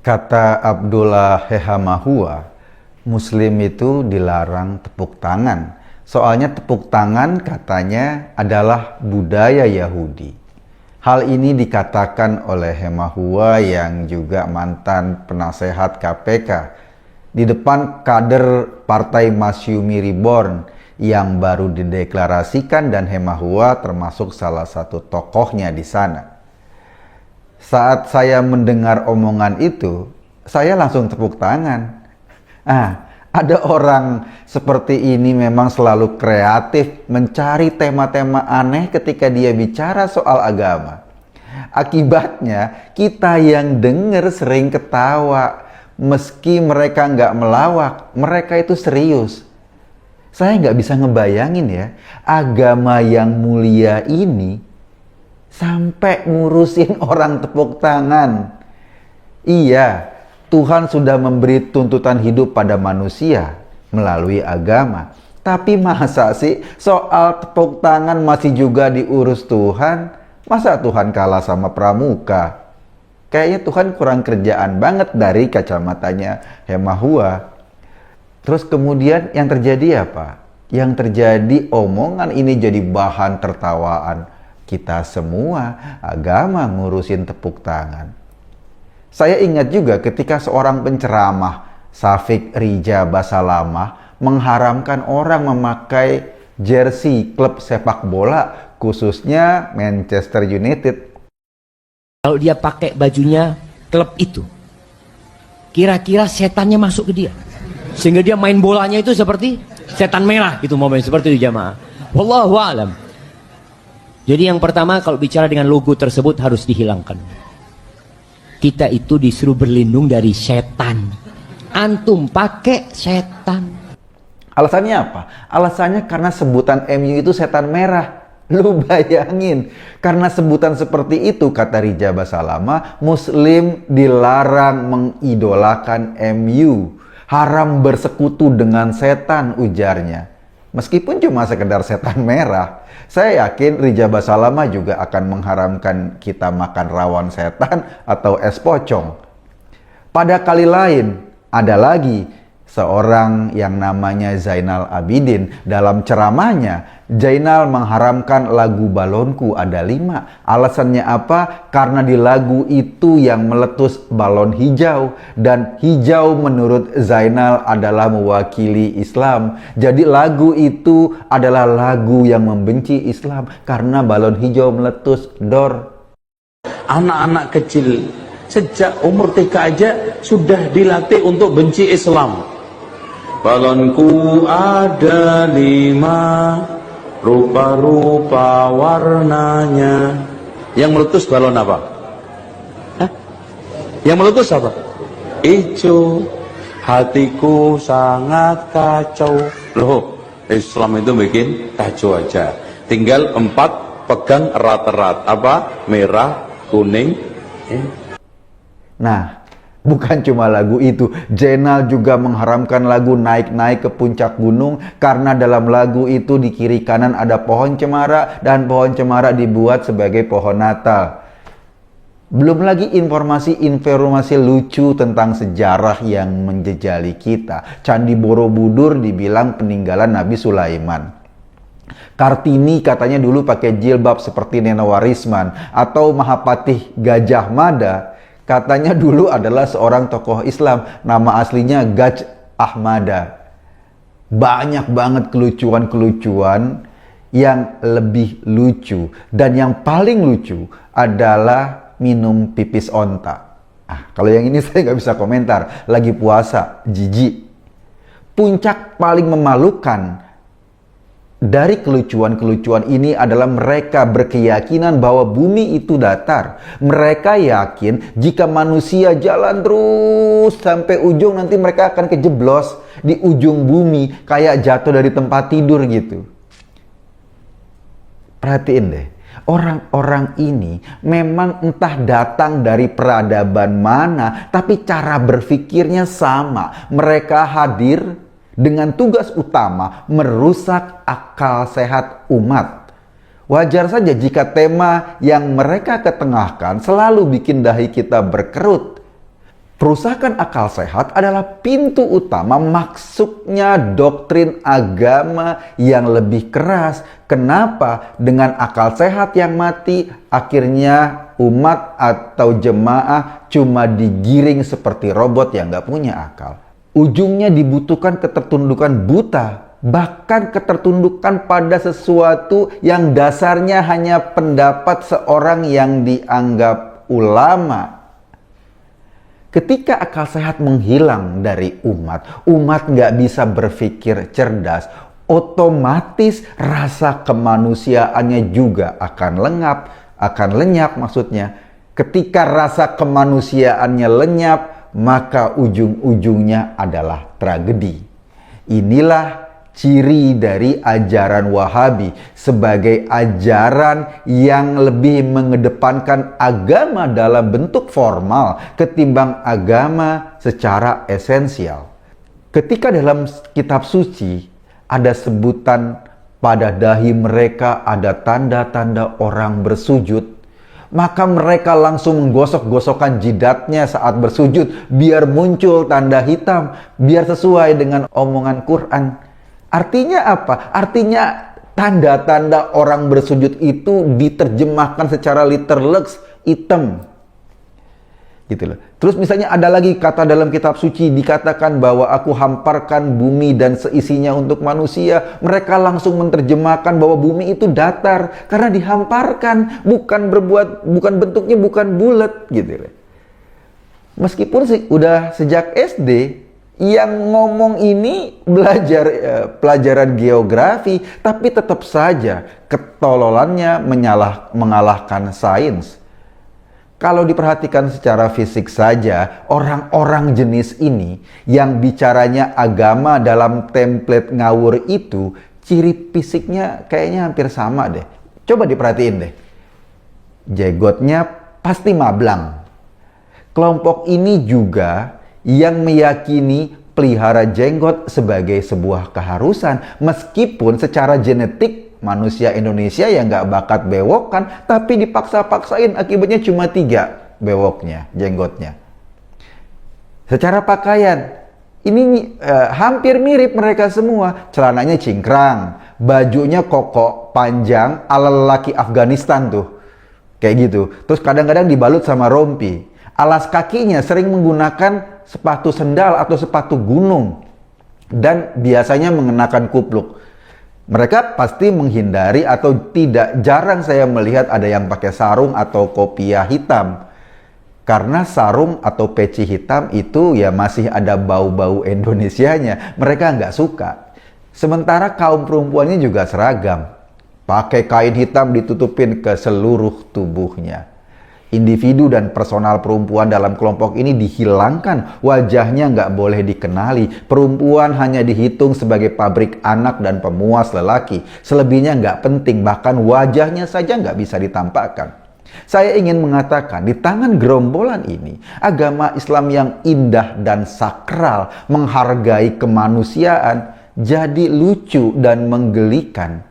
Kata Abdullah Hehamahua, Muslim itu dilarang tepuk tangan. Soalnya tepuk tangan katanya adalah budaya Yahudi. Hal ini dikatakan oleh Hemahua yang juga mantan penasehat KPK di depan kader Partai Masyumi Reborn yang baru dideklarasikan, dan Hemahua termasuk salah satu tokohnya di sana. Saat saya mendengar omongan itu, saya langsung tepuk tangan. Ada orang seperti ini memang selalu kreatif mencari tema-tema aneh ketika dia bicara soal agama. Akibatnya, kita yang dengar sering ketawa. Meski mereka nggak melawak, mereka itu serius. Saya nggak bisa ngebayangin ya, agama yang mulia ini sampai ngurusin orang tepuk tangan. Iya, Tuhan sudah memberi tuntutan hidup pada manusia melalui agama. Tapi masa sih soal tepuk tangan masih juga diurus Tuhan? Masa Tuhan kalah sama pramuka? Kayaknya Tuhan kurang kerjaan banget dari kacamatanya Hemahua. Terus kemudian yang terjadi apa? Yang terjadi omongan ini jadi bahan tertawaan kita semua. Agama ngurusin tepuk tangan. Saya ingat juga ketika seorang penceramah, Syafiq Rija Basalamah, mengharamkan orang memakai jersey klub sepak bola, khususnya Manchester United. Kalau dia pakai bajunya klub itu, kira-kira setannya masuk ke dia, sehingga dia main bolanya itu seperti setan merah gitu, mau main seperti itu jamaah. Wallahu a'lam. Jadi yang pertama, kalau bicara dengan logo tersebut harus dihilangkan. Kita itu disuruh berlindung dari setan. Antum pakai setan. Alasannya apa? Alasannya karena sebutan MU itu setan merah. Lu bayangin, karena sebutan seperti itu, kata Rija Basalamah, Muslim dilarang mengidolakan MU. Haram bersekutu dengan setan, ujarnya. Meskipun cuma sekedar setan merah, saya yakin Rija Basalamah juga akan mengharamkan kita makan rawon setan atau es pocong. Pada kali lain, ada lagi seorang yang namanya Zainal Abidin. Dalam ceramahnya, Zainal mengharamkan lagu Balonku ada 5. Alasannya apa? Karena di lagu itu yang meletus balon hijau. Dan hijau menurut Zainal adalah mewakili Islam. Jadi lagu itu adalah lagu yang membenci Islam karena balon hijau meletus. Dor. Anak-anak kecil sejak umur TK aja sudah dilatih untuk benci Islam. Balonku ada 5, rupa-rupa warnanya. Yang meletus balon apa? Hah? Yang meletus apa? Ijo. Hatiku sangat kacau. Loh, Islam itu bikin kacau aja. Tinggal 4 pegang erat-erat. Apa? Merah, kuning. Nah, bukan cuma lagu itu, Zainal juga mengharamkan lagu Naik-Naik ke Puncak Gunung karena dalam lagu itu di kiri kanan ada pohon cemara dan pohon cemara dibuat sebagai pohon Natal. Belum lagi informasi lucu tentang sejarah yang menjejali kita. Candi Borobudur dibilang peninggalan Nabi Sulaiman. Kartini katanya dulu pakai jilbab seperti Neno Warisman, atau Mahapatih Gajah Mada katanya dulu adalah seorang tokoh Islam, nama aslinya Gaj Ahmada. Banyak banget kelucuan-kelucuan yang lebih lucu. Dan yang paling lucu adalah minum pipis onta. Kalau yang ini saya nggak bisa komentar, lagi puasa, jijik. Puncak paling memalukan dari kelucuan-kelucuan ini adalah mereka berkeyakinan bahwa bumi itu datar. Mereka yakin jika manusia jalan terus sampai ujung, nanti mereka akan kejeblos di ujung bumi, kayak jatuh dari tempat tidur gitu. Perhatiin deh, orang-orang ini memang entah datang dari peradaban mana, tapi cara berpikirnya sama. Mereka hadir dengan tugas utama merusak akal sehat umat. Wajar saja jika tema yang mereka ketengahkan selalu bikin dahi kita berkerut. Perusakan akal sehat adalah pintu utama masuknya doktrin agama yang lebih keras. Kenapa? Dengan akal sehat yang mati, akhirnya umat atau jemaah cuma digiring seperti robot yang gak punya akal. Ujungnya dibutuhkan ketertundukan buta, bahkan ketertundukan pada sesuatu yang dasarnya hanya pendapat seorang yang dianggap ulama. Ketika akal sehat menghilang dari umat nggak bisa berpikir cerdas, otomatis rasa kemanusiaannya juga akan lenyap maksudnya. Ketika rasa kemanusiaannya lenyap, maka ujung-ujungnya adalah tragedi. Inilah ciri dari ajaran Wahabi sebagai ajaran yang lebih mengedepankan agama dalam bentuk formal ketimbang agama secara esensial. Ketika dalam kitab suci ada sebutan pada dahi mereka ada tanda-tanda orang bersujud, maka mereka langsung menggosok-gosokkan jidatnya saat bersujud biar muncul tanda hitam, biar sesuai dengan omongan Quran. Artinya apa? Artinya tanda-tanda orang bersujud itu diterjemahkan secara literleks hitam. Gitu loh. Terus misalnya ada lagi kata dalam kitab suci dikatakan bahwa aku hamparkan bumi dan seisinya untuk manusia. Mereka langsung menerjemahkan bahwa bumi itu datar karena dihamparkan, bukan bentuknya bukan bulat gitu loh. Meskipun udah sejak SD yang ngomong ini belajar pelajaran geografi, tapi tetap saja ketololannya mengalahkan sains. Kalau diperhatikan secara fisik saja, orang-orang jenis ini yang bicaranya agama dalam template ngawur itu, ciri fisiknya kayaknya hampir sama deh. Coba diperhatiin deh. Jenggotnya pasti mablang. Kelompok ini juga yang meyakini pelihara jenggot sebagai sebuah keharusan, meskipun secara genetik manusia Indonesia yang nggak bakat bewokan, tapi dipaksa-paksain akibatnya cuma 3 bewoknya, jenggotnya. Secara pakaian, ini hampir mirip mereka semua. Celananya cingkrang, bajunya koko, panjang, ala lelaki Afghanistan tuh. Kayak gitu. Terus kadang-kadang dibalut sama rompi. Alas kakinya sering menggunakan sepatu sendal atau sepatu gunung. Dan biasanya mengenakan kupluk. Mereka pasti menghindari atau jarang saya melihat ada yang pakai sarung atau kopiah hitam. Karena sarung atau peci hitam itu ya masih ada bau-bau Indonesianya. Mereka nggak suka. Sementara kaum perempuannya juga seragam. Pakai kain hitam ditutupin ke seluruh tubuhnya. Individu dan personal perempuan dalam kelompok ini dihilangkan. Wajahnya nggak boleh dikenali. Perempuan hanya dihitung sebagai pabrik anak dan pemuas lelaki. Selebihnya nggak penting. Bahkan wajahnya saja nggak bisa ditampakkan. Saya ingin mengatakan, di tangan gerombolan ini, agama Islam yang indah dan sakral, menghargai kemanusiaan, jadi lucu dan menggelikan.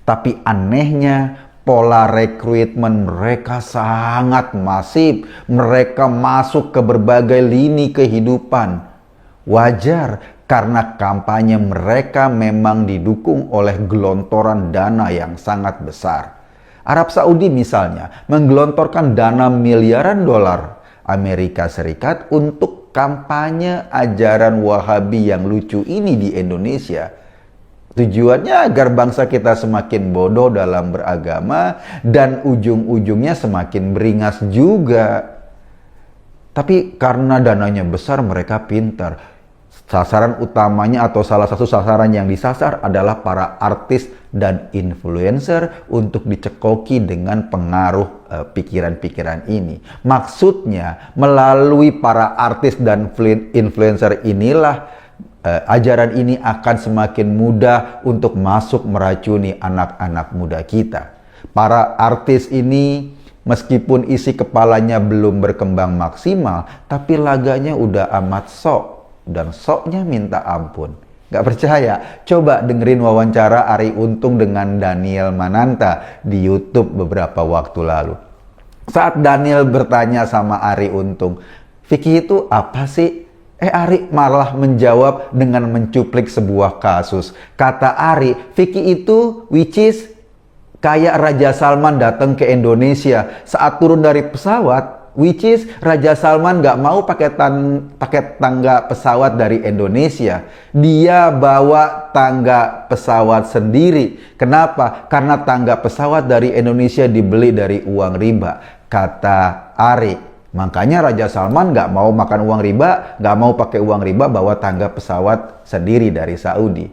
Tapi anehnya, pola rekrutmen mereka sangat masif. Mereka masuk ke berbagai lini kehidupan. Wajar, karena kampanye mereka memang didukung oleh gelontoran dana yang sangat besar. Arab Saudi misalnya menggelontorkan dana miliaran dolar Amerika Serikat untuk kampanye ajaran Wahabi yang lucu ini di Indonesia. Tujuannya agar bangsa kita semakin bodoh dalam beragama dan ujung-ujungnya semakin beringas juga. Tapi karena dananya besar, mereka pintar. Sasaran utamanya atau salah satu sasaran yang disasar adalah para artis dan influencer untuk dicekoki dengan pengaruh pikiran-pikiran ini. Maksudnya melalui para artis dan influencer inilah ajaran ini akan semakin mudah untuk masuk meracuni anak-anak muda kita. Para artis ini meskipun isi kepalanya belum berkembang maksimal, tapi laganya udah amat sok. Dan soknya minta ampun. Gak percaya? Coba dengerin wawancara Arie Untung dengan Daniel Mananta di YouTube beberapa waktu lalu. Saat Daniel bertanya sama Arie Untung, Fikih itu apa sih? Ari malah menjawab dengan mencuplik sebuah kasus. Kata Ari, fikih itu which is kayak Raja Salman datang ke Indonesia. Saat turun dari pesawat, which is Raja Salman nggak mau pakai tangga pesawat dari Indonesia. Dia bawa tangga pesawat sendiri. Kenapa? Karena tangga pesawat dari Indonesia dibeli dari uang riba. Kata Ari. Makanya Raja Salman nggak mau makan uang riba, nggak mau pakai uang riba, bawa tangga pesawat sendiri dari Saudi.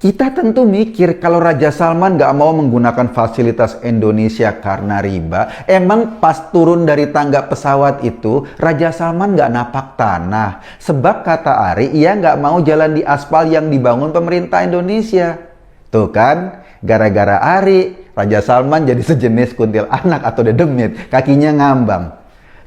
Kita tentu mikir kalau Raja Salman nggak mau menggunakan fasilitas Indonesia karena riba, emang pas turun dari tangga pesawat itu Raja Salman nggak napak tanah. Sebab kata Ari, ia nggak mau jalan di aspal yang dibangun pemerintah Indonesia. Tuh kan, gara-gara Ari, Raja Salman jadi sejenis kuntil anak atau dedemit, kakinya ngambang.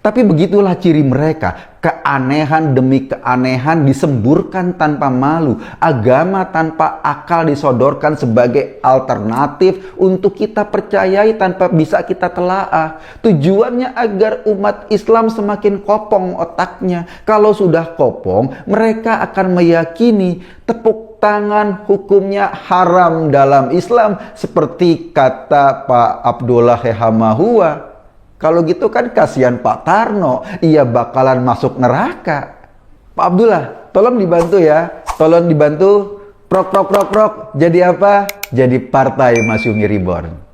Tapi begitulah ciri mereka, keanehan demi keanehan disemburkan tanpa malu, agama tanpa akal disodorkan sebagai alternatif untuk kita percayai tanpa bisa kita telaah. Tujuannya agar umat Islam semakin kopong otaknya. Kalau sudah kopong, mereka akan meyakini tepuk tangan hukumnya haram dalam Islam, seperti kata Pak Abdullah Hehamahua. Kalau gitu kan kasihan Pak Tarno, ia bakalan masuk neraka. Pak Abdullah, tolong dibantu ya. Tolong dibantu. Prok. Jadi apa? Jadi Partai Masyumi Reborn.